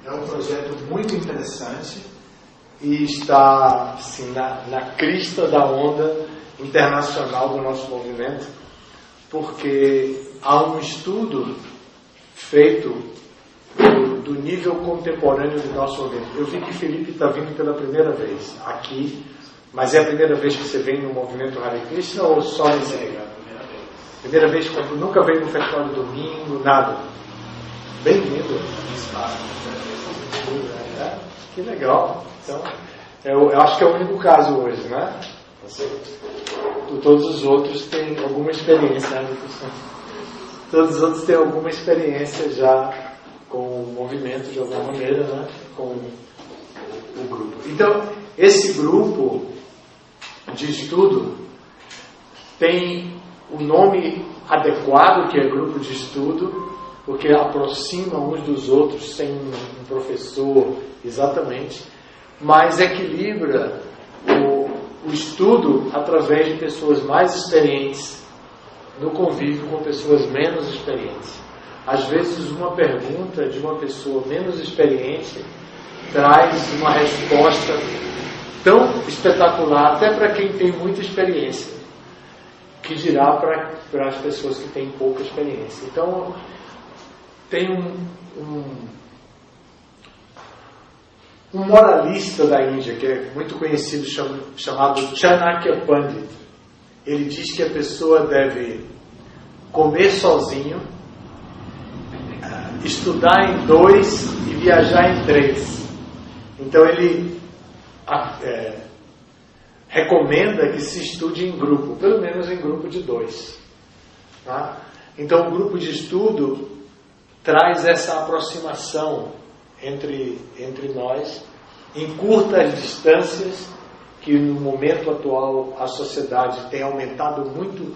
É um projeto muito interessante e está assim, na crista da onda internacional do nosso movimento, porque há um estudo feito do nível contemporâneo do nosso movimento. Eu vi que Felipe está vindo pela primeira vez aqui, mas é a primeira vez que você vem no movimento Hare Krishna ou só nesse lugar? Primeira vez quando nunca veio no festival de domingo, nada. Bem-vindo. Que legal. Então, eu acho que é o único caso hoje, né? Todos os outros têm alguma experiência, né? Todos os outros têm alguma experiência já com o movimento de alguma maneira, né? Com o grupo. Então, esse grupo de estudo tem o nome adequado, que é grupo de estudo, porque aproxima uns dos outros sem um professor exatamente, mas equilibra o estudo através de pessoas mais experientes no convívio com pessoas menos experientes. Às vezes uma pergunta de uma pessoa menos experiente traz uma resposta tão espetacular até para quem tem muita experiência, que dirá para as pessoas que têm pouca experiência. Então tem um moralista da Índia, que é muito conhecido, chamado Chanakya Pandit. Ele diz que a pessoa deve comer sozinho, estudar em 2 e viajar em 3. Então ele recomenda que se estude em grupo, pelo menos em grupo de 2. Tá? Então o grupo de estudo traz essa aproximação entre nós, em curtas distâncias, que no momento atual a sociedade tem aumentado muito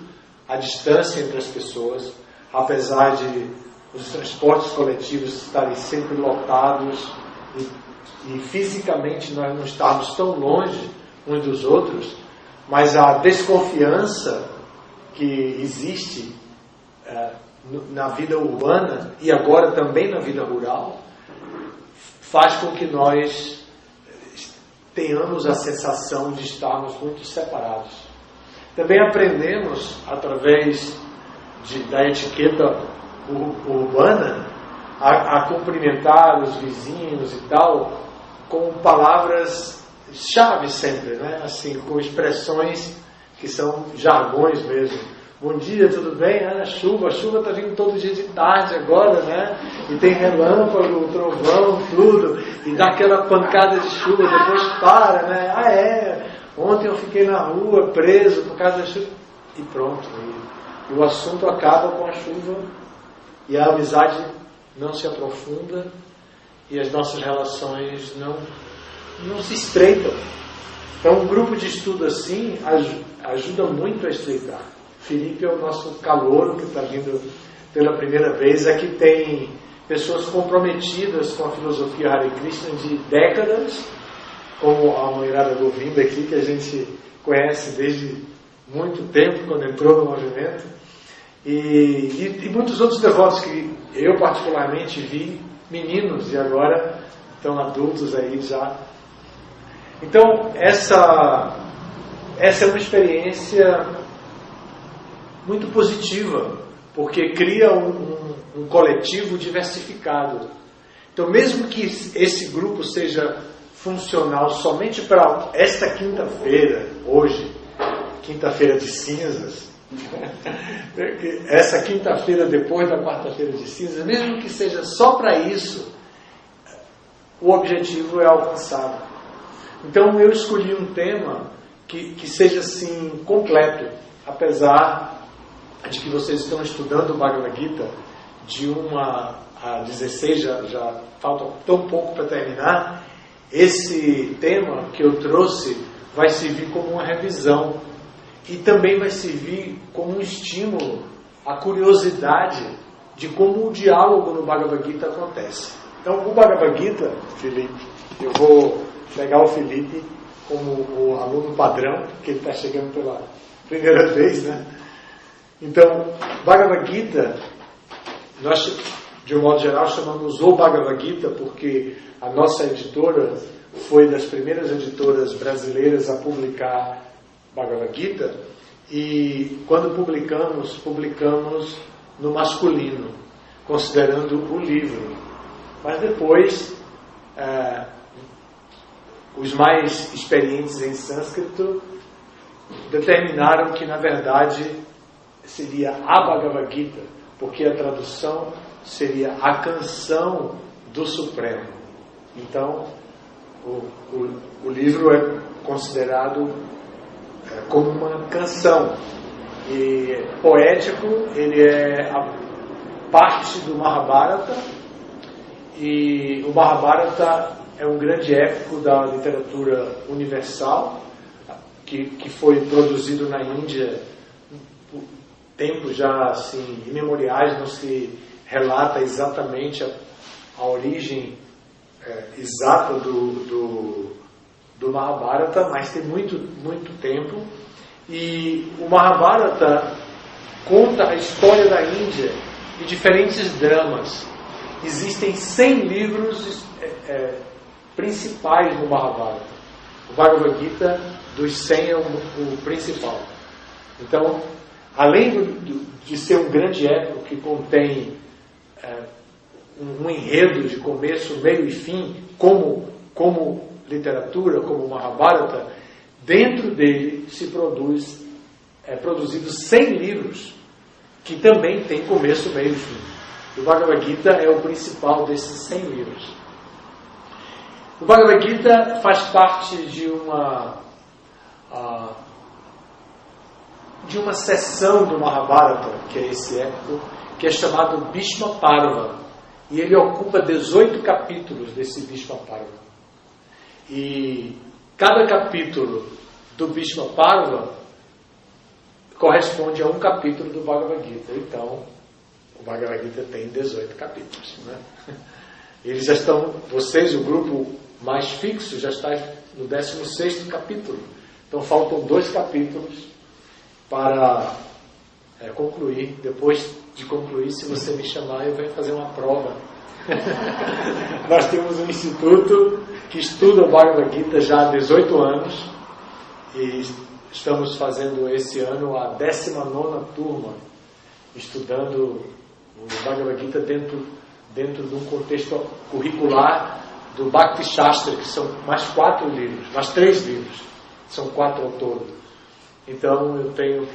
a distância entre as pessoas, apesar de os transportes coletivos estarem sempre lotados e fisicamente nós não estarmos tão longe uns dos outros, mas a desconfiança que existe na vida urbana e agora também na vida rural faz com que nós tenhamos a sensação de estarmos muito separados. Também aprendemos, através da etiqueta urbana, a cumprimentar os vizinhos e tal, com palavras-chave sempre, né? Assim, com expressões que são jargões mesmo. Bom dia, tudo bem? A chuva está vindo todo dia de tarde agora, né? E tem relâmpago, trovão, tudo. E dá aquela pancada de chuva, depois para, né? Ontem eu fiquei na rua, preso por causa da chuva. E pronto. E o assunto acaba com a chuva e a amizade não se aprofunda e as nossas relações não se estreitam. Então um grupo de estudo assim ajuda muito a estreitar. Felipe é o nosso calouro que está vindo pela primeira vez. Aqui tem pessoas comprometidas com a filosofia Hare Krishna de décadas, como a Moirada Govinda aqui, que a gente conhece desde muito tempo, quando entrou no movimento, e muitos outros devotos que eu particularmente vi, meninos, e agora estão adultos aí já. Então essa é uma experiência muito positiva, porque cria um coletivo diversificado. Então, mesmo que esse grupo seja funcional somente para esta quinta-feira, hoje, quinta-feira de cinzas, essa quinta-feira depois da quarta-feira de cinzas, mesmo que seja só para isso, o objetivo é alcançado. Então, eu escolhi um tema que seja assim completo, apesar de que vocês estão estudando o Bhagavad Gita de 1 a 16, já falta tão pouco para terminar. Esse tema que eu trouxe vai servir como uma revisão e também vai servir como um estímulo à curiosidade de como o diálogo no Bhagavad Gita acontece. Então, o Bhagavad Gita, Felipe, eu vou pegar o Felipe como o aluno padrão, que ele está chegando pela primeira vez, né? Então, Bhagavad Gita, de um modo geral, chamamos o Bhagavad Gita porque a nossa editora foi das primeiras editoras brasileiras a publicar Bhagavad Gita, e quando publicamos no masculino, considerando o livro. Mas depois, os mais experientes em sânscrito determinaram que, na verdade, seria a Bhagavad Gita, porque a tradução seria a canção do Supremo. Então, o livro é considerado como uma canção. E poético, ele é a parte do Mahabharata, e o Mahabharata é um grande épico da literatura universal, que foi produzido na Índia por tempos já assim, imemoriais. Não se relata exatamente a origem exata do Mahabharata, mas tem muito tempo. E o Mahabharata conta a história da Índia e diferentes dramas. Existem 100 livros principais no Mahabharata. O Bhagavad Gita, dos 100, é o principal. Então, além de ser um grande épico que contém um enredo de começo, meio e fim, como literatura, como o Mahabharata, dentro dele se produzidos 100 livros que também tem começo, meio e fim. O Bhagavad Gita é o principal desses 100 livros. O Bhagavad Gita faz parte de uma seção do Mahabharata, que é esse épico, que é chamado Bhishma Parva, e ele ocupa 18 capítulos desse Bhishma Parva. E cada capítulo do Bhishma Parva corresponde a um capítulo do Bhagavad Gita. Então, o Bhagavad Gita tem 18 capítulos, né? Eles já estão, vocês, o grupo mais fixo, já está no 16º capítulo. Então faltam 2 capítulos para concluir. Depois de concluir, se você me chamar, eu venho fazer uma prova. Nós temos um instituto que estuda o Bhagavad Gita já há 18 anos e estamos fazendo esse ano a 19ª turma, estudando o Bhagavad Gita dentro de um contexto curricular do Bhakti Shastra, que são mais 4 livros, mais 3 livros, são 4 ao todo. Então eu tenho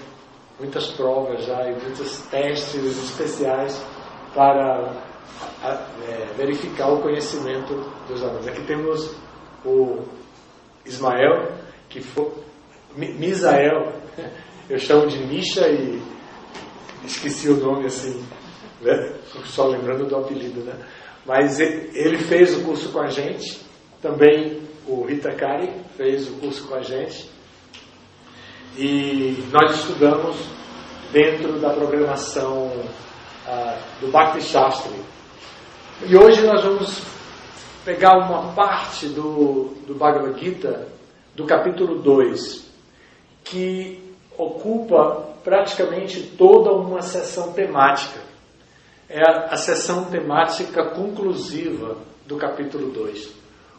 muitas provas já e muitos testes especiais para verificar o conhecimento dos alunos. Aqui temos o Ismael, que foi Misael, eu chamo de Misha e esqueci o nome assim, né? Só lembrando do apelido, né? Mas ele fez o curso com a gente, também o Hitakari fez o curso com a gente, e nós estudamos dentro da programação do Bhakti Shastri. E hoje nós vamos pegar uma parte do Bhagavad Gita, do capítulo 2, que ocupa praticamente toda uma sessão temática. É a sessão temática conclusiva do capítulo 2.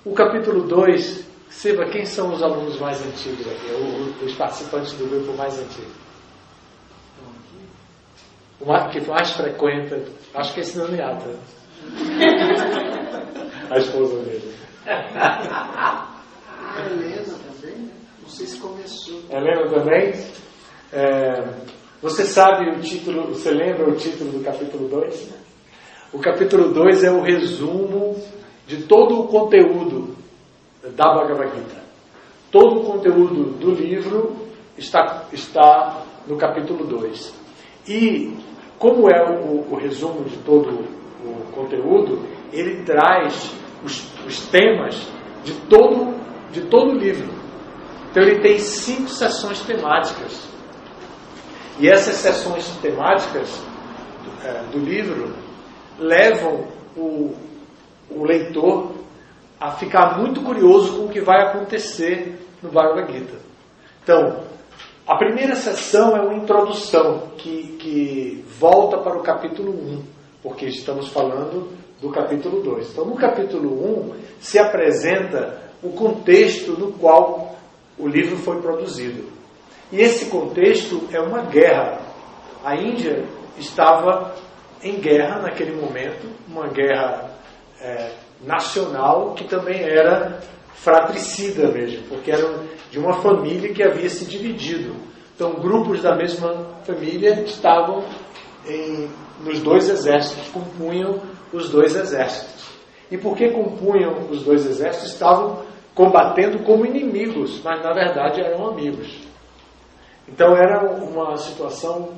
O capítulo 2, Seba, quem são os alunos mais antigos aqui? Os participantes do grupo mais antigo? O que mais frequenta, acho que é esse Naniata. A esposa dele. A Helena também? Não sei se começou. Helena também? Você sabe o título, você lembra o título do capítulo 2? O capítulo 2 é o resumo de todo o conteúdo da Bhagavad Gita. Todo o conteúdo do livro está no capítulo 2. E, como é o resumo de todo o conteúdo, ele traz os temas de todo o livro. Então ele tem 5 sessões temáticas. E essas sessões temáticas do livro levam o leitor a ficar muito curioso com o que vai acontecer no Bhagavad Gita. Então, a primeira sessão é uma introdução que volta para o capítulo 1, porque estamos falando do capítulo 2. Então, no capítulo 1, se apresenta o contexto no qual o livro foi produzido. E esse contexto é uma guerra. A Índia estava em guerra naquele momento, uma guerra nacional que também era fratricida mesmo, porque era de uma família que havia se dividido. Então, grupos da mesma família estavam nos dois exércitos, compunham os dois exércitos. E porque compunham os dois exércitos, estavam combatendo como inimigos, mas na verdade eram amigos. Então era uma situação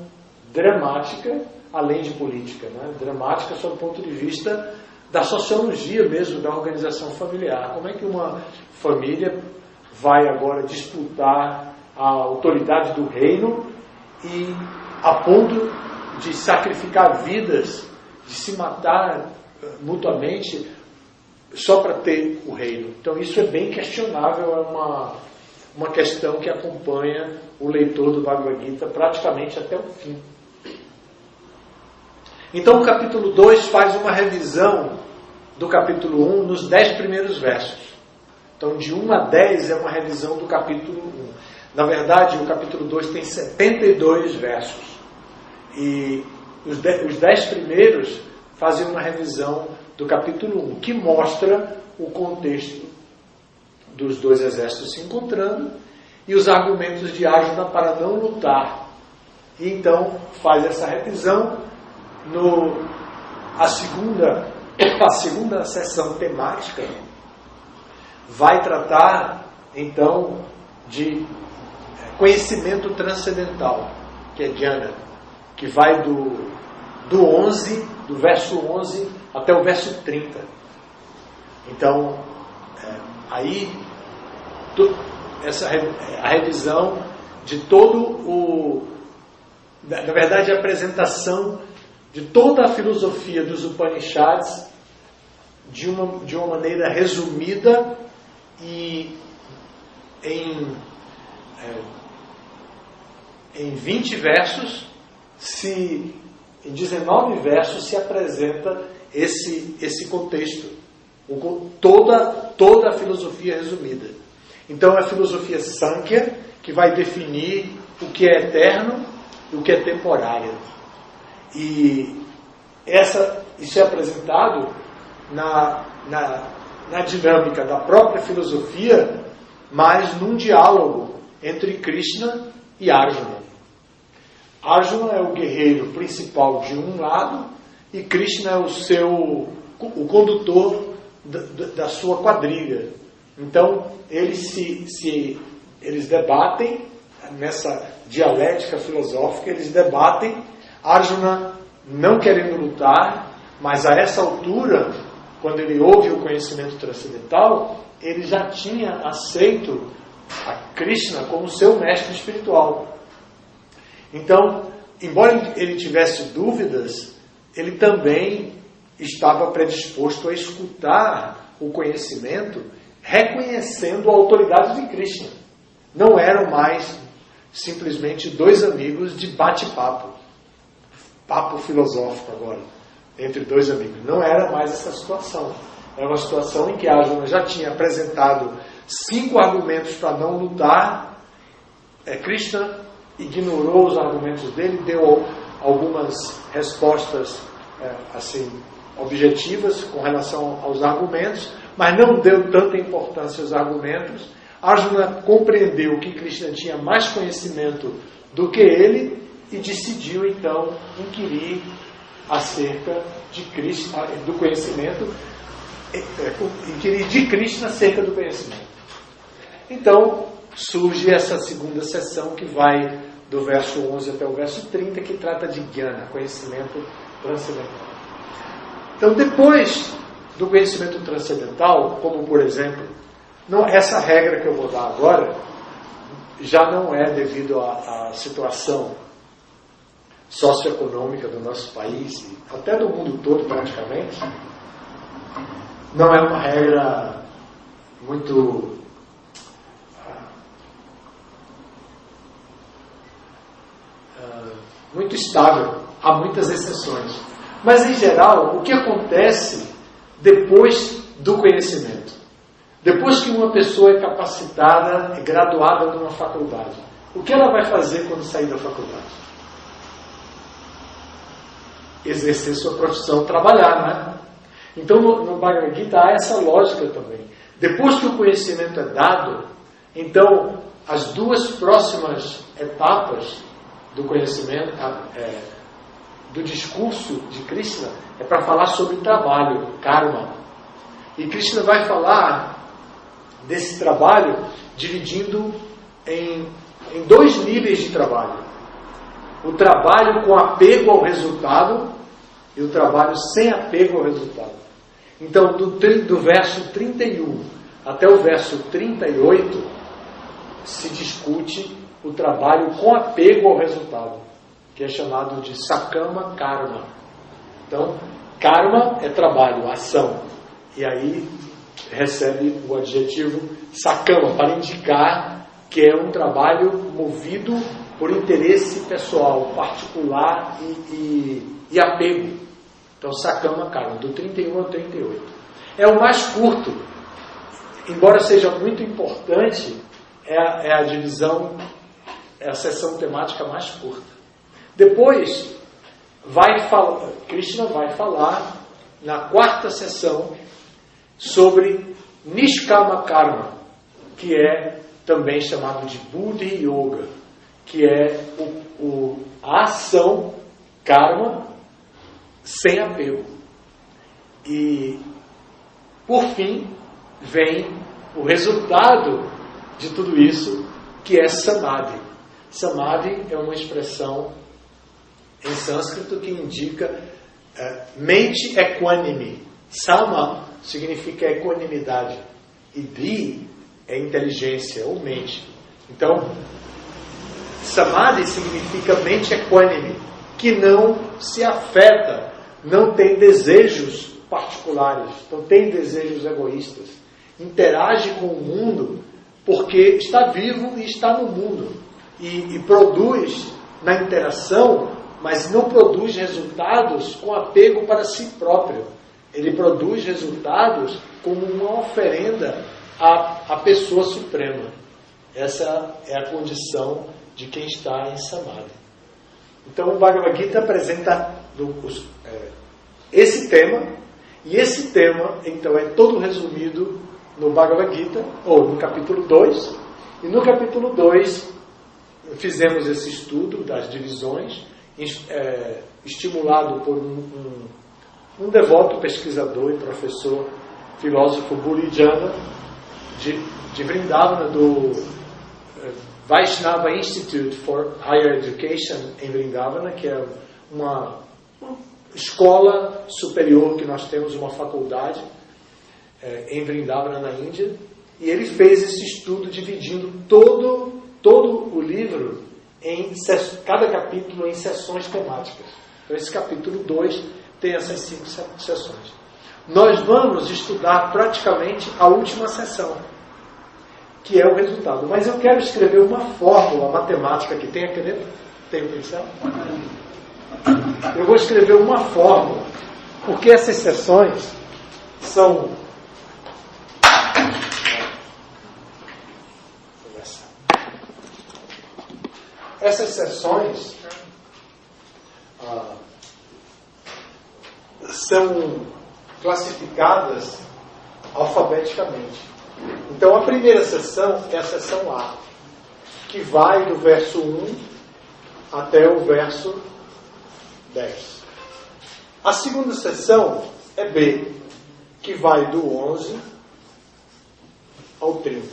dramática, além de política, né? Dramática sob o ponto de vista da sociologia mesmo, da organização familiar. Como é que uma família vai agora disputar a autoridade do reino e a ponto de sacrificar vidas, de se matar mutuamente só para ter o reino? Então isso é bem questionável, é uma questão que acompanha o leitor do Bhagavad Gita praticamente até o fim. Então o capítulo 2 faz uma revisão do capítulo 1 nos 10 primeiros versos. Então de 1 a 10 é uma revisão do capítulo 1. Na verdade, o capítulo 2 tem 72 versos. E os 10 primeiros fazem uma revisão do capítulo 1, que mostra o contexto dos dois exércitos se encontrando e os argumentos de Arjuna para não lutar. E então faz essa revisão. A segunda sessão temática vai tratar então de conhecimento transcendental, que é Jnana, que vai do verso 11 até o verso 30. Então, aí a revisão de todo na verdade a apresentação de toda a filosofia dos Upanishads de uma maneira resumida e em 20 versos, em 19 versos se apresenta esse contexto, toda a filosofia resumida. Então é a filosofia Sankhya que vai definir o que é eterno e o que é temporário. E isso é apresentado na dinâmica da própria filosofia, mas num diálogo entre Krishna e Arjuna. Arjuna é o guerreiro principal de um lado e Krishna é o condutor da sua quadrilha. Então eles debatem nessa dialética filosófica, eles debatem, Arjuna não querendo lutar, mas a essa altura, quando ele ouve o conhecimento transcendental, ele já tinha aceito a Krishna como seu mestre espiritual. Então, embora ele tivesse dúvidas, ele também estava predisposto a escutar o conhecimento, reconhecendo a autoridade de Krishna. Não eram mais simplesmente dois amigos de bate-papo, papo filosófico agora, entre dois amigos. Não era mais essa situação. Era uma situação em que Arjuna já tinha apresentado 5 argumentos para não lutar. Krishna ignorou os argumentos dele, deu algumas respostas objetivas com relação aos argumentos, mas não deu tanta importância aos argumentos. Arjuna compreendeu que Krishna tinha mais conhecimento do que ele e decidiu então inquirir acerca de Krishna, do conhecimento, inquirir de Krishna acerca do conhecimento. Então surge essa segunda sessão que vai do verso 11 até o verso 30, que trata de Jnana, conhecimento transcendental. Então, depois do conhecimento transcendental, como por exemplo, essa regra que eu vou dar agora já não é devido à situação socioeconômica do nosso país, e até do mundo todo praticamente, não é uma regra muito estável. Há muitas exceções. Mas, em geral, o que acontece depois do conhecimento? Depois que uma pessoa é capacitada, é graduada numa faculdade, o que ela vai fazer quando sair da faculdade? Exercer sua profissão, trabalhar, não é? Então, no Bhagavad Gita há essa lógica também. Depois que o conhecimento é dado, então, as duas próximas etapas do conhecimento, do discurso de Krishna, é para falar sobre trabalho, karma. E Krishna vai falar desse trabalho dividindo em dois níveis de trabalho. O trabalho com apego ao resultado e o trabalho sem apego ao resultado. Então, do verso 31 até o verso 38, se discute o trabalho com apego ao resultado, que é chamado de sakama karma. Então, karma é trabalho, ação. E aí recebe o adjetivo sakama, para indicar que é um trabalho movido por interesse pessoal, particular e apego. Então, sakama karma, do 31 ao 38. É o mais curto, embora seja muito importante, é a divisão, é a seção temática mais curta. Depois, Krishna vai falar, na quarta sessão, sobre Nishkama Karma, que é também chamado de Buddhi Yoga, que é a ação karma sem apego. E, por fim, vem o resultado de tudo isso, que é Samadhi. Samadhi é uma expressão em sânscrito que indica mente equânime. Sama significa equanimidade e Dhi é inteligência ou mente. Então, Samadhi significa mente equânime, que não se afeta, não tem desejos particulares, não tem desejos egoístas, interage com o mundo porque está vivo e está no mundo e produz na interação, mas não produz resultados com apego para si próprio. Ele produz resultados como uma oferenda à pessoa suprema. Essa é a condição de quem está em Samadhi. Então o Bhagavad Gita apresenta esse tema, e esse tema então é todo resumido no Bhagavad Gita, ou no capítulo 2, e no capítulo 2 fizemos esse estudo das divisões, estimulado por um devoto pesquisador e professor filósofo Burijana de Vrindavana, do Vaishnava Institute for Higher Education em Vrindavana, que é uma escola superior que nós temos, uma faculdade em Vrindavana, na Índia, e ele fez esse estudo dividindo todo o livro cada capítulo em sessões temáticas. Então esse capítulo 2 tem essas 5 sessões. Nós vamos estudar praticamente a última sessão, que é o resultado. Mas eu quero escrever uma fórmula matemática aqui. Tem a caneta? Tem o pincel? Eu vou escrever uma fórmula, porque essas sessões são... Essas sessões são classificadas alfabeticamente. Então, a primeira sessão é a sessão A, que vai do verso 1 até o verso 10. A segunda sessão é B, que vai do 11 ao 30.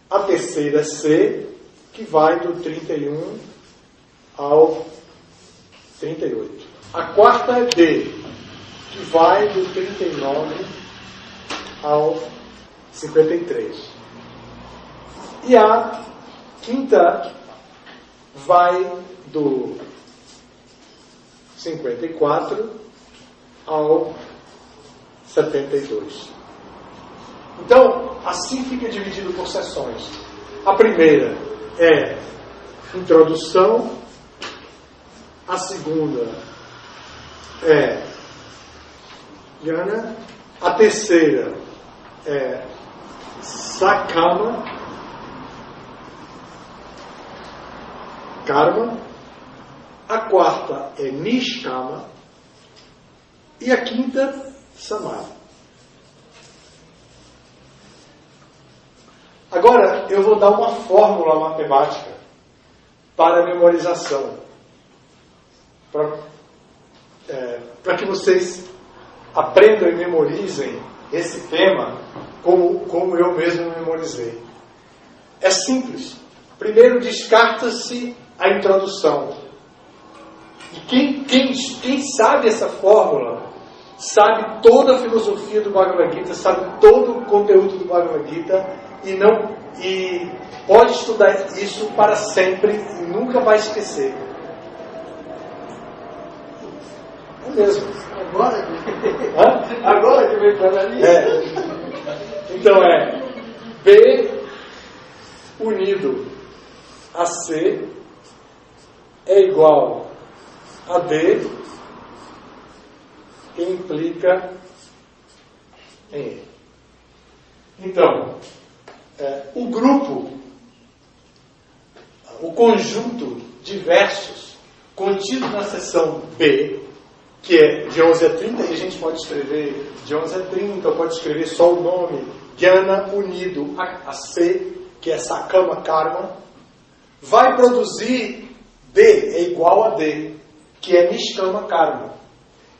A terceira é C, que vai do 31 ao 38. A quarta é D, que vai do 39 ao 53. E a quinta vai do 54 ao 72. Então, assim fica dividido por sessões. A primeira é introdução, a segunda é Jnana. A terceira é Sakama Karma. A quarta é Nishkama. E a quinta, Samadhi. Agora, eu vou dar uma fórmula matemática para a memorização. Para que vocês aprendam e memorizem esse tema como eu mesmo memorizei. É simples. Primeiro, descarta-se a introdução. E quem sabe essa fórmula, sabe toda a filosofia do Bhagavad Gita, sabe todo o conteúdo do Bhagavad Gita e pode estudar isso para sempre e nunca vai esquecer. É mesmo. Agora que vem para ali. Então B unido a C é igual a D, que implica em E. Então, o grupo, o conjunto de versos contido na seção B, que é de 11 a 30, e a gente pode escrever de 11 a 30, ou pode escrever só o nome, Jnana unido a C, que é Sakama Karma, vai produzir D, é igual a D, que é Nishkama Karma.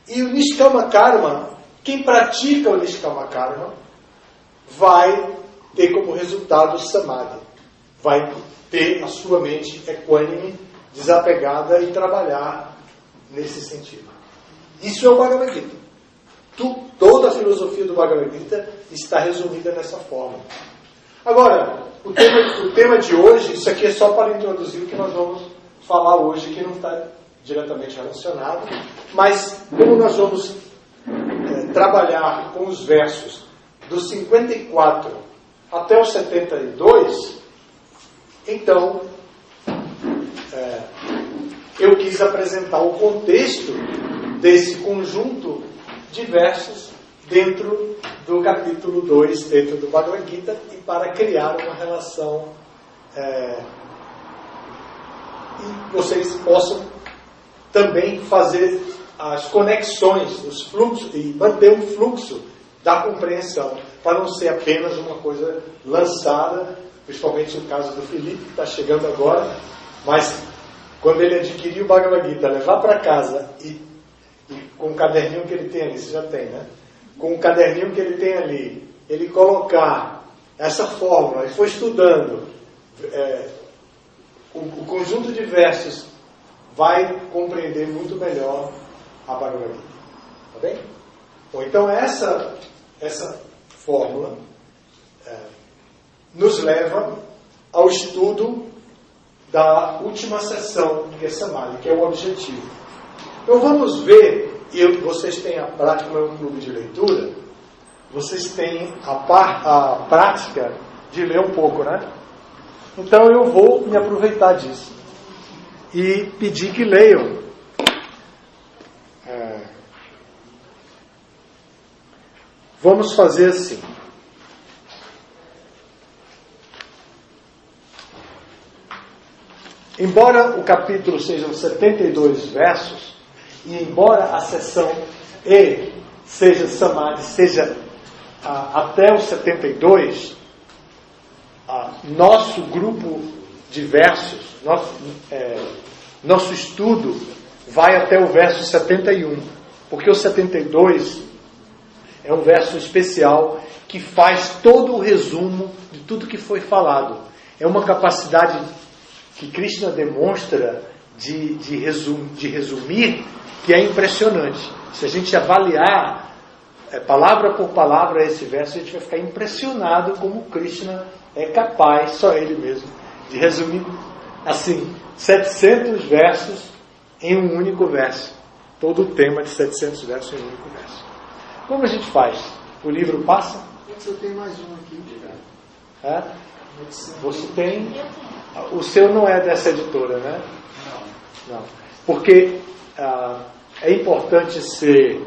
E o Nishkama Karma, quem pratica o Nishkama Karma, vai ter como resultado o Samadhi. Vai ter a sua mente equânime, desapegada e trabalhar nesse sentido. Isso é o Bhagavad Gita. Toda a filosofia do Bhagavad Gita está resumida nessa forma. Agora, o tema de hoje, isso aqui é só para introduzir o que nós vamos falar hoje, que não está diretamente relacionado, mas como nós vamos trabalhar com os versos dos 54 até os 72, então eu quis apresentar o contexto desse conjunto de versos dentro do capítulo 2, dentro do Bhagavad Gita, e para criar uma relação e vocês possam também fazer as conexões, os fluxos, e manter um fluxo da compreensão, para não ser apenas uma coisa lançada, principalmente no caso do Felipe, que está chegando agora, mas quando ele adquirir o Bhagavad Gita, levar para casa e com o caderninho que ele tem ali, você já tem, né? Com o caderninho que ele tem ali, ele colocar essa fórmula e for estudando o conjunto de versos, vai compreender muito melhor a Bhagavad Gita. Tá bem? Bom, então essa fórmula nos leva ao estudo da última sessão, que é Samadhi, que é o objetivo. Então vamos ver, e vocês têm a prática, como é um clube de leitura, vocês têm a prática de ler um pouco, né? Então eu vou me aproveitar disso e pedir que leiam. Vamos fazer assim. Embora o capítulo sejam 72 versos, e embora a seção E seja Samadhi, seja até os 72, nosso grupo de versos, nosso estudo vai até o verso 71, porque o 72 é um verso especial que faz todo o resumo de tudo que foi falado. É uma capacidade que Krishna demonstra de resumir, que é impressionante. Se a gente avaliar palavra por palavra esse verso, a gente vai ficar impressionado como Krishna é capaz, só ele mesmo, de resumir assim 700 versos em um único verso. Todo o tema de 700 versos em um único verso. Como a gente faz? O livro passa? Eu tenho mais um aqui. Você tem... O seu não é dessa editora, né? Não. Porque é importante ser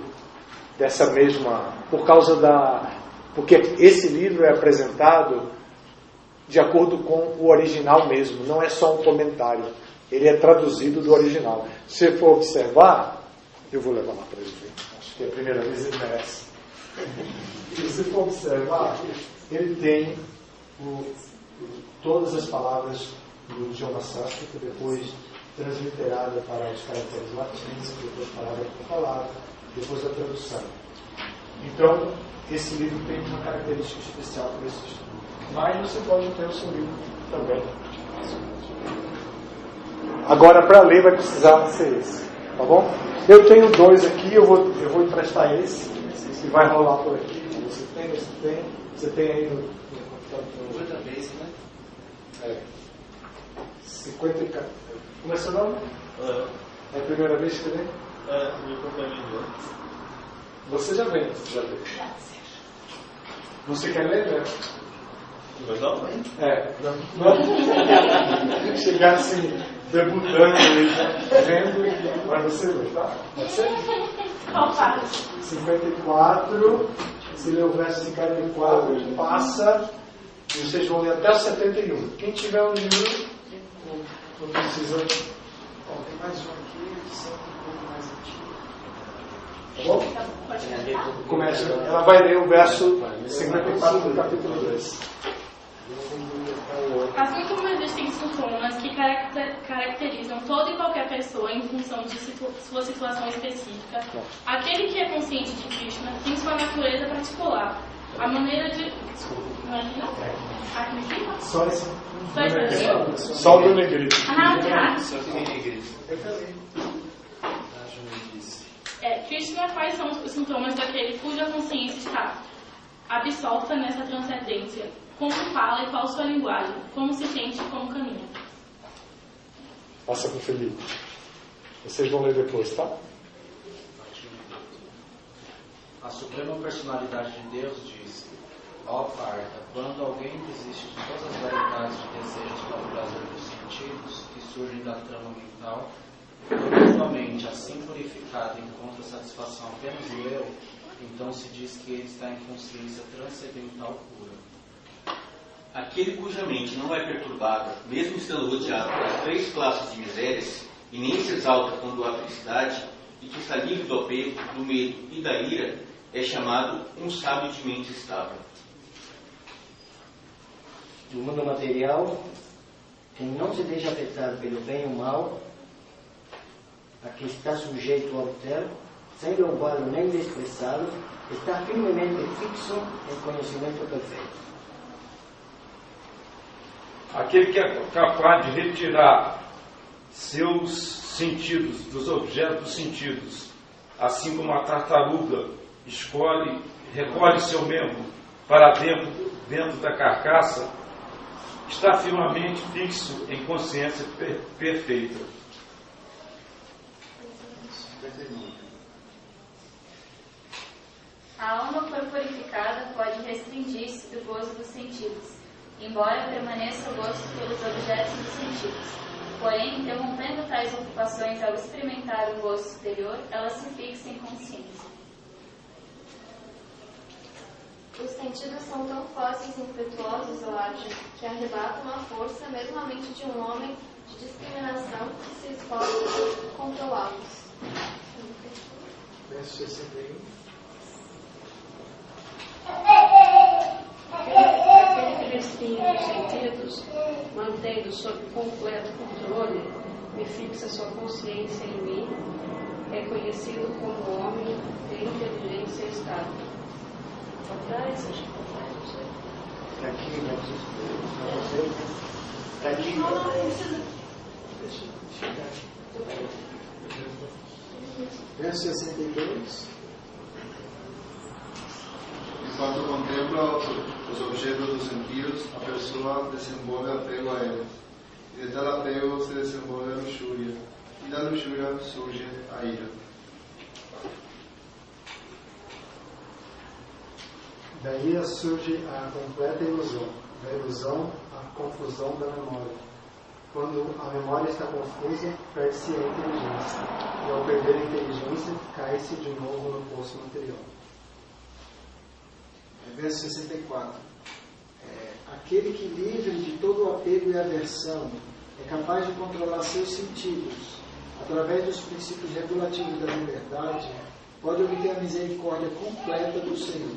dessa mesma... Porque esse livro é apresentado de acordo com o original mesmo, não é só um comentário. Ele é traduzido do original. Se você for observar, eu vou levar lá para ele ver. Acho que é a primeira vez ele merece. Se você for observar, ele tem todas as palavras do idioma sânscrito, depois transliterada para os caracteres latinos, depois palavra por palavra, depois a tradução. Então, esse livro tem uma característica especial para esse estudo. Mas você pode ter o seu livro também. Agora, para ler, vai precisar ser esse. Tá bom? Eu tenho 2 aqui, eu vou emprestar esse, e vai rolar por aqui. Você tem aí no computador. Outra vez, né? É. 54. Como é seu nome? É a primeira vez que você vem? Meu companheiro. Você já vem. Você quer ler, né? Mas não? Não. Chegar assim, debutando aí, vendo, mas você ler, tá? Pode ser? Qual parte? 54, se ler o verso 54, ele passa, e vocês vão ler até o 71. Quem tiver um livro, não precisa. Bom, tem mais um aqui, sempre um pouco mais antigo. Tá bom? Tá bom, pode começar? Começa. Ela vai ler o verso 54 do capítulo 2. Assim como existem sintomas que caracterizam toda e qualquer pessoa em função de sua situação específica, aquele que é consciente de Krishna tem sua natureza particular. A maneira de... Imagina? Aqui em cima? Só esse. Só esse aqui? Só o do negrito. Ah, tá. Só que nem negrito. Krishna, quais são os sintomas daquele cuja consciência está absorta nessa transcendência? Como fala e qual sua linguagem? Como se sente e como caminha? Passa para o Felipe. Vocês vão ler depois, tá? A Suprema Personalidade de Deus diz: ó Parta, quando alguém desiste de todas as variedades de desejos para o prazer dos sentidos que surgem da trama mental, quando sua mente, assim purificada, encontra satisfação apenas no eu, então se diz que ele está em consciência transcendental pura. Aquele cuja mente não é perturbada, mesmo estando rodeado pelas 3 classes de misérias, e nem se exalta quando há felicidade, e que está livre do apego, do medo e da ira, é chamado um sábio de mente estável. No mundo material, quem não se deixa afetar pelo bem ou mal, a que está sujeito ao termo, sem louvá-lo nem desprezá-lo, está firmemente fixo em conhecimento perfeito. Aquele que é capaz de retirar seus sentidos dos objetos dos sentidos, assim como a tartaruga recolhe seu membro para dentro da carcaça, está firmemente fixo em consciência perfeita. A alma corporificada pode restringir-se do gozo dos sentidos, embora permaneça o gosto pelos objetos dos sentidos. Porém, interrompendo tais ocupações ao experimentar um gosto superior, ela se fixa em consciência. Os sentidos são tão fortes e impetuosos, ó Arjuna, que arrebatam a força mesmo a mente de um homem de discriminação que se esforça por controlá-los. Verso 61. Aquele que restringe os sentidos, mantendo sob completo controle, e fixa sua consciência em mim, é conhecido como homem de inteligência estável. Atrás, acho que atrás, não sei. Aqui, não sei. Aqui. Não, não precisa. Deixa eu chegar. Verso 62. Enquanto contempla os objetos dos sentidos, a pessoa desenvolve apego a eles. E de tal apego se desenvolve a luxúria. E da luxúria surge a ira. Da ira surge a completa ilusão. Da ilusão, a confusão da memória. Quando a memória está confusa, perde-se a inteligência, e ao perder a inteligência, cai-se de novo no poço material. Verso 64. Aquele que, livre de todo o apego e aversão, é capaz de controlar seus sentidos, através dos princípios regulativos da liberdade, pode obter a misericórdia completa do Senhor.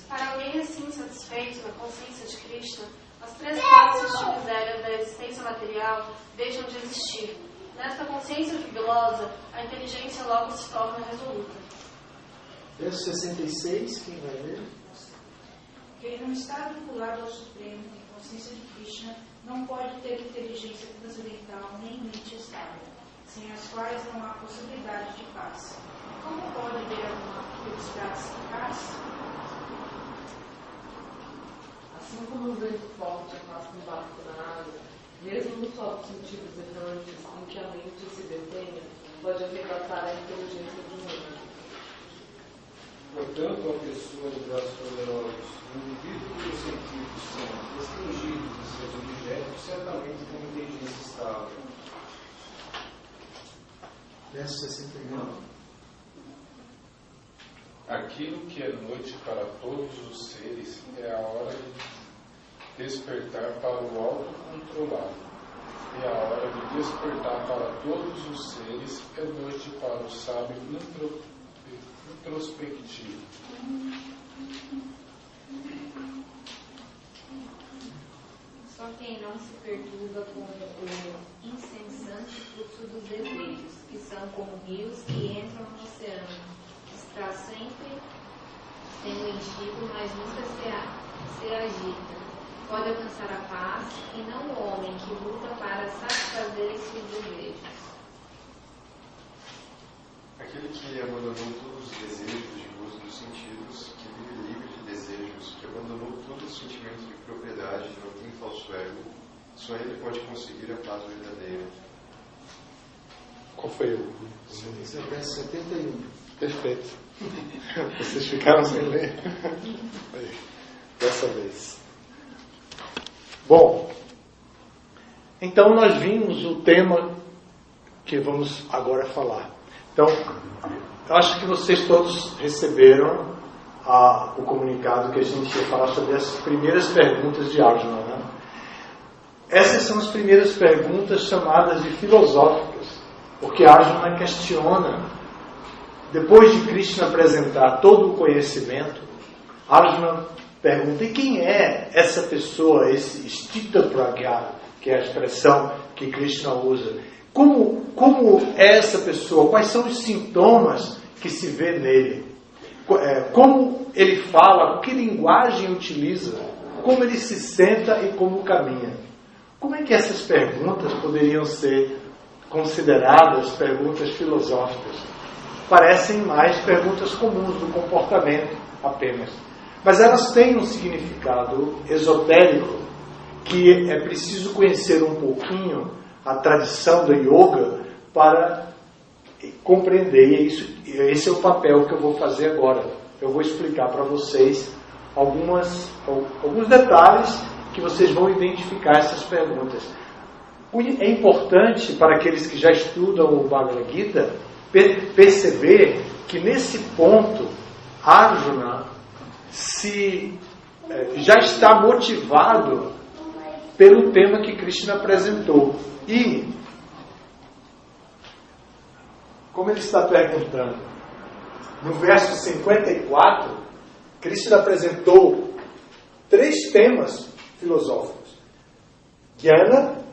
Para alguém assim satisfeito na consciência de Krishna, as três classes de miséria da existência material deixam de existir. Nesta consciência jubilosa, a inteligência logo se torna resoluta. Verso 66, quem vai ler? Quem não está vinculado ao Supremo em consciência de Krishna não pode ter inteligência transcendental nem mente estável, sem as quais não há possibilidade de paz. Como pode haver alguma felicidade sem paz? Assim como um vento forte afasta um barco na água, mesmo nos próprios sentidos errantes em que a mente se detenha, pode arrebatar a inteligência de um homem. Portanto, a pessoa de braços poderosos, no indivíduo cujos sentidos são restringidos de seus objetos, certamente tem inteligência estável. Verso 69. Aquilo que é noite para todos os seres é a hora de despertar para o autocontrolado. E a hora de despertar para todos os seres é noite para o sábio introspectivo. Só quem não se perturba com o incessante fluxo dos desejos, que são como rios que entram no oceano, está sempre sendo enchido, mas nunca se agita. Pode alcançar a paz, e não o homem que luta para satisfazer esses desejos. Aquele que abandonou todos os desejos de gozo dos sentidos, que vive livre de desejos, que abandonou todos os sentimentos de propriedade, não tem falso ego, só ele pode conseguir a paz verdadeira. Qual foi o? Esse é o verso 71. Perfeito. Vocês ficaram sem ler? Dessa vez. Bom, então nós vimos o tema que vamos agora falar. Então, eu acho que vocês todos receberam o comunicado que a gente ia falar sobre as primeiras perguntas de Arjuna, né? Essas são as primeiras perguntas chamadas de filosóficas, porque Arjuna questiona, depois de Krishna apresentar todo o conhecimento, Arjuna pergunta: e quem é essa pessoa, esse Stita Pragya, que é a expressão que Krishna usa? Como é essa pessoa? Quais são os sintomas que se vê nele? Como ele fala? Que linguagem utiliza? Como ele se senta e como caminha? Como é que essas perguntas poderiam ser consideradas perguntas filosóficas? Parecem mais perguntas comuns do comportamento apenas. Mas elas têm um significado esotérico que é preciso conhecer um pouquinho a tradição do yoga para compreender. E esse é o papel que eu vou fazer agora. Eu vou explicar para vocês alguns detalhes que vocês vão identificar essas perguntas. É importante para aqueles que já estudam o Bhagavad Gita perceber que nesse ponto Arjuna já está motivado pelo tema que Krishna apresentou. E, como ele está perguntando, no verso 54, Krishna apresentou 3 temas filosóficos: Jnana,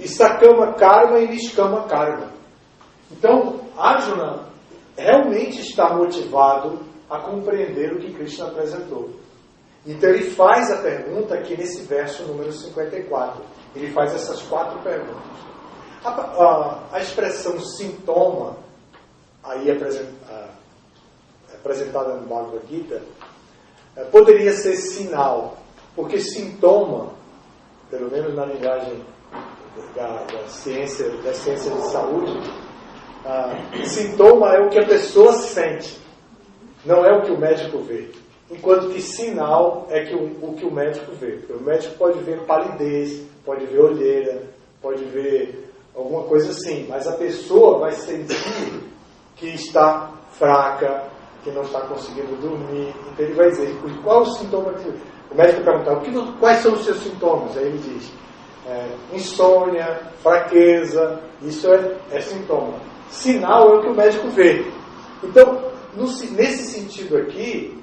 Sakama Karma e Nishkama Karma. Então, Arjuna realmente está motivado a compreender o que Krishna apresentou. Então ele faz a pergunta aqui nesse verso número 54. Ele faz essas 4 perguntas. A expressão sintoma, aí apresentada no Bhagavad Gita, poderia ser sinal, porque sintoma, pelo menos na linguagem da ciência de saúde, sintoma é o que a pessoa sente, não é o que o médico vê. Enquanto que sinal é o que o médico vê. O médico pode ver palidez, pode ver olheira, pode ver alguma coisa assim, mas a pessoa vai sentir que está fraca, que não está conseguindo dormir. Então ele vai dizer, qual é o sintoma que... O médico perguntar, quais são os seus sintomas? Aí ele diz, insônia, fraqueza, isso é sintoma. Sinal é o que o médico vê. Então, nesse sentido aqui,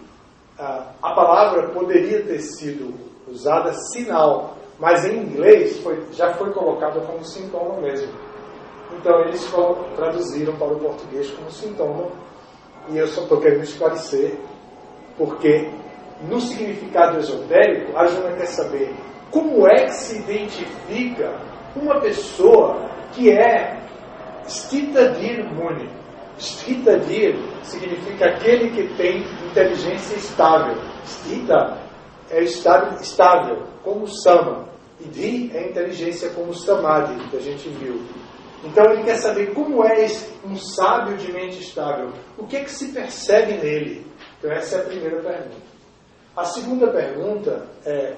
a palavra poderia ter sido usada sinal, mas em inglês já foi colocada como sintoma mesmo. Então eles traduziram para o português como sintoma, e eu só estou querendo esclarecer, porque no significado esotérico, a Juna quer saber como é que se identifica uma pessoa que é Stita Dir Muni. Stita Dir significa aquele que tem inteligência estável. Stita é estável, como Sama. E Di é inteligência como Samadhi, que a gente viu. Então ele quer saber como é um sábio de mente estável. O que é que se percebe nele? Então essa é a primeira pergunta. A segunda pergunta é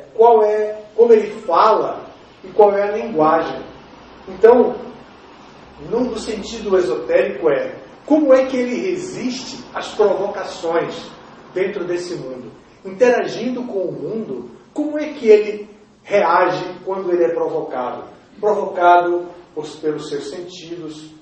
como ele fala e qual é a linguagem. Então, no sentido esotérico como é que ele resiste às provocações dentro desse mundo? Interagindo com o mundo, como é que ele reage quando ele é provocado? Provocado pelos seus sentidos,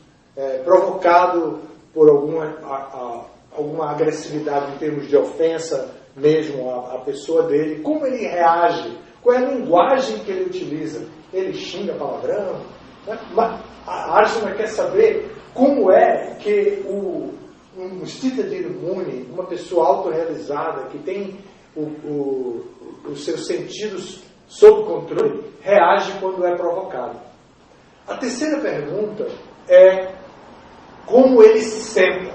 provocado por alguma agressividade em termos de ofensa mesmo à pessoa dele. Como ele reage? Qual é a linguagem que ele utiliza? Ele xinga palavrão? A Arjuna quer saber como é que um Stita Dir Muni, uma pessoa autorrealizada, que tem os seus sentidos sob controle, reage quando é provocado. A terceira pergunta é como ele se senta.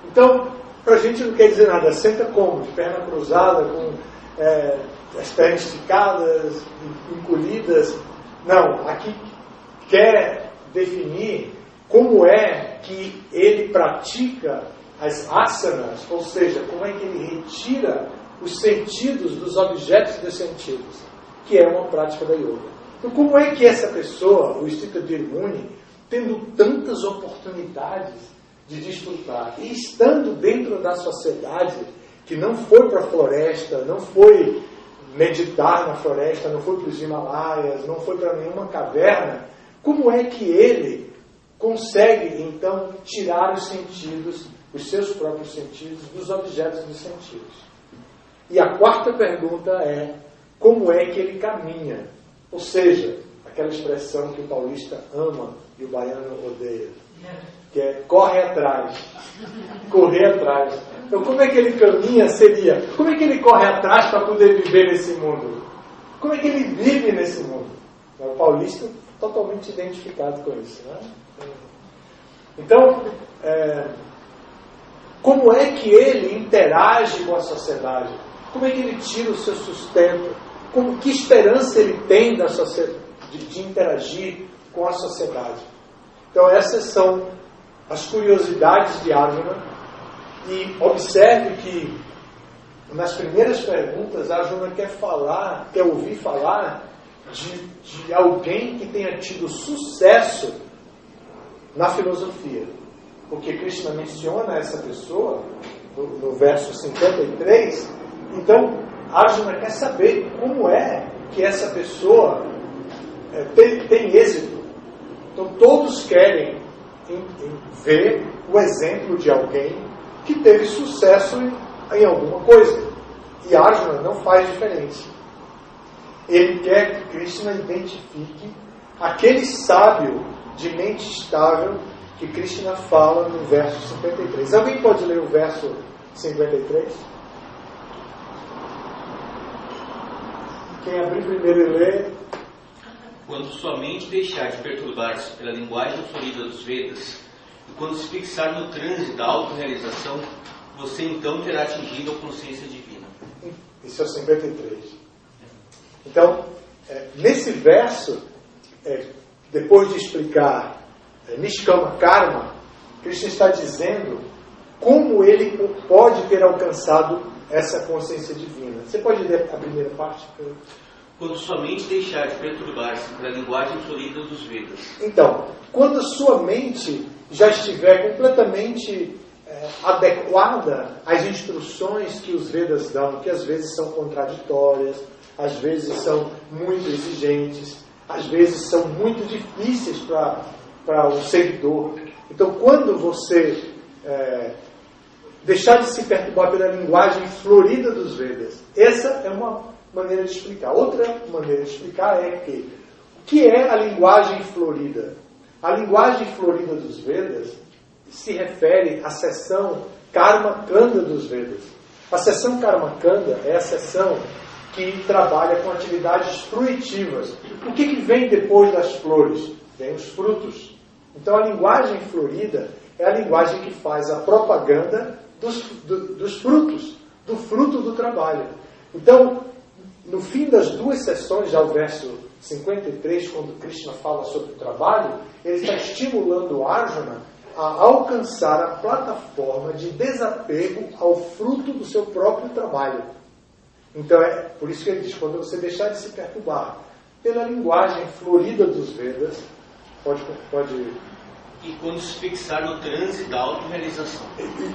Então, para a gente não quer dizer nada, senta como? De perna cruzada, com as pernas esticadas, encolhidas. Não, aqui quer definir como é que ele pratica as asanas, ou seja, como é que ele retira os sentidos dos objetos dos sentidos, que é uma prática da yoga. Então, como é que essa pessoa, o Stita Dir Muni, tendo tantas oportunidades de desfrutar e estando dentro da sociedade, que não foi para a floresta, não foi meditar na floresta, não foi para os Himalaias, não foi para nenhuma caverna, como é que ele consegue, então, tirar os sentidos, os seus próprios sentidos, dos objetos dos sentidos? E a quarta pergunta é, como é que ele caminha? Ou seja, aquela expressão que o paulista ama e o baiano odeia, que é corre atrás, correr atrás. Então, como é que ele caminha seria, como é que ele corre atrás para poder viver nesse mundo? Como é que ele vive nesse mundo? O paulista totalmente identificado com isso, né? Então, como é que ele interage com a sociedade? Como é que ele tira o seu sustento? Que esperança ele tem de interagir com a sociedade? Então essas são as curiosidades de Arjuna. E observe que nas primeiras perguntas Arjuna quer ouvir falar de alguém que tenha tido sucesso na filosofia. Porque Krishna menciona essa pessoa no verso 53. Então Arjuna quer saber como é que essa pessoa tem êxito. Então todos querem ver o exemplo de alguém que teve sucesso em alguma coisa. E Arjuna não faz diferente. Ele quer que Krishna identifique aquele sábio de mente estável que Krishna fala no verso 53. Alguém pode ler o verso 53? Quem abrir primeiro e ler. Quando sua mente deixar de perturbar-se pela linguagem florida dos Vedas, e quando se fixar no trânsito da autorrealização, você então terá atingido a consciência divina. Isso é o 53. Então, nesse verso, depois de explicar Nishkama Karma, Krishna está dizendo como ele pode ter alcançado essa consciência divina. Você pode ler a primeira parte? Quando somente deixar de perturbar-se pela linguagem florida dos Vedas. Então, quando a sua mente já estiver completamente adequada às instruções que os Vedas dão, que às vezes são contraditórias, às vezes são muito exigentes, às vezes são muito difíceis para o seguidor. Então, quando você deixar de se perturbar pela linguagem florida dos Vedas, essa é uma maneira de explicar. Outra maneira de explicar é que o que é a linguagem florida? A linguagem florida dos Vedas se refere à seção Karma-Kanda dos Vedas. A seção Karma-Kanda é a seção que trabalha com atividades fruitivas. O que vem depois das flores? Vem os frutos. Então a linguagem florida é a linguagem que faz a propaganda dos frutos, do fruto do trabalho. Então, no fim das duas sessões, já o verso 53, quando Krishna fala sobre o trabalho, ele está estimulando Arjuna a alcançar a plataforma de desapego ao fruto do seu próprio trabalho. Então é por isso que ele diz, quando você deixar de se perturbar pela linguagem florida dos Vedas, pode e quando se fixar no transe da autorrealização.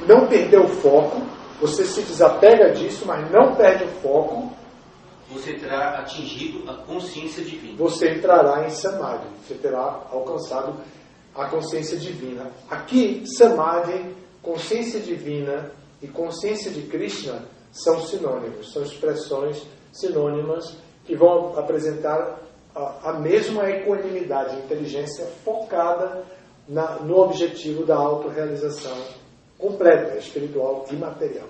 Não perder o foco, você se desapega disso, mas não perde o foco. Você terá atingido a consciência divina. Você entrará em Samadhi. Você terá alcançado a consciência divina. Aqui, Samadhi, consciência divina e consciência de Krishna são sinônimos. São expressões sinônimas que vão apresentar a mesma equanimidade, inteligência focada no objetivo da autorrealização completa, espiritual e material.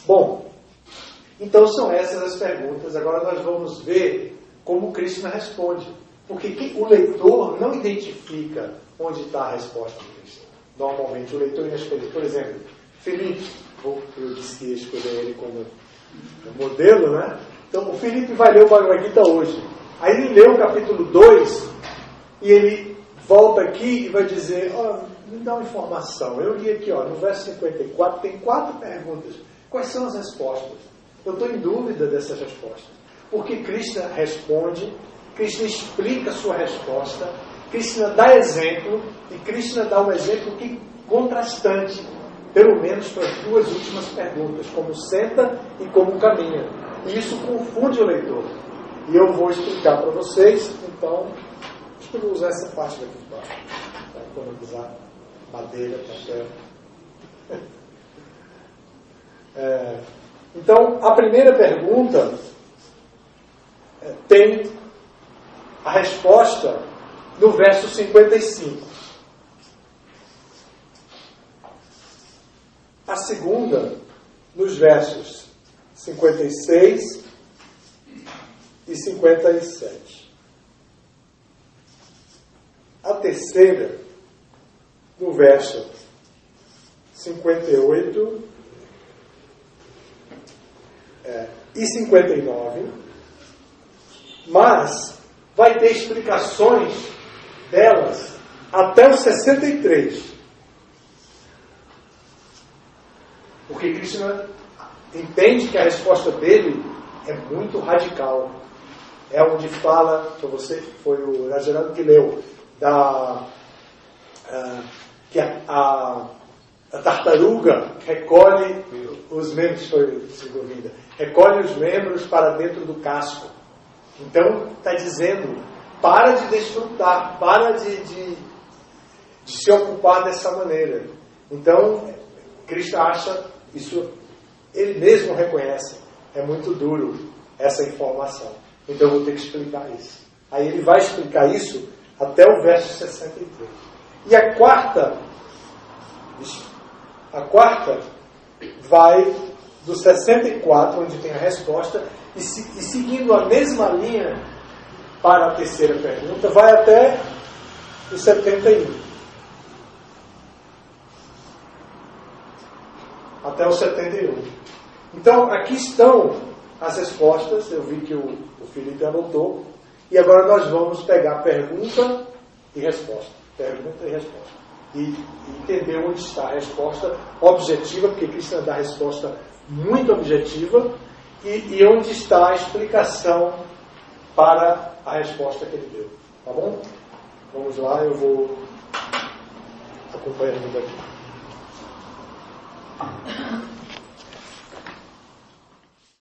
Bom, então são essas as perguntas. Agora nós vamos ver como Krishna responde. Porque o leitor não identifica onde está a resposta de Krishna. Normalmente o leitor inexperiente. Por exemplo, Felipe, eu disse que ia escolher ele como modelo, né? Então o Felipe vai ler o Bhagavad Gita hoje. Aí ele lê o capítulo 2 e ele volta aqui e vai dizer, me dá uma informação. Eu li aqui, no verso 54, tem 4 perguntas. Quais são as respostas? Eu estou em dúvida dessas respostas. Porque Krishna responde, Krishna explica a sua resposta, Krishna dá exemplo, e Krishna dá um exemplo contrastante, pelo menos para as 2 últimas perguntas, como senta e como caminha. E isso confunde o leitor. E eu vou explicar para vocês, então, acho que eu vou usar essa parte daqui para economizar madeira, papel. Então, a primeira pergunta tem a resposta no verso 55. A segunda, nos versos 56 e 57. A terceira, no verso 58 e 59, mas vai ter explicações delas até o 63. Porque Krishna entende que a resposta dele é muito radical. É onde fala, para você, foi o Rajarada que leu, que a tartaruga recolhe os membros, recolhe os membros para dentro do casco. Então, está dizendo, para de desfrutar, para de se ocupar dessa maneira. Então, Krishna acha, isso ele mesmo reconhece, é muito duro essa informação. Então, eu vou ter que explicar isso. Aí ele vai explicar isso até o verso 63. E a quarta vai do 64, onde tem a resposta, e seguindo a mesma linha para a terceira pergunta, vai até o 71. Até o 71. Então, aqui estão as respostas. Eu vi que o Felipe anotou. E agora nós vamos pegar pergunta e resposta. Pergunta e resposta. E entender onde está a resposta objetiva, porque Krishna dá a resposta muito objetiva, e onde está a explicação para a resposta que ele deu. Tá bom? Vamos lá, eu vou acompanhando daqui.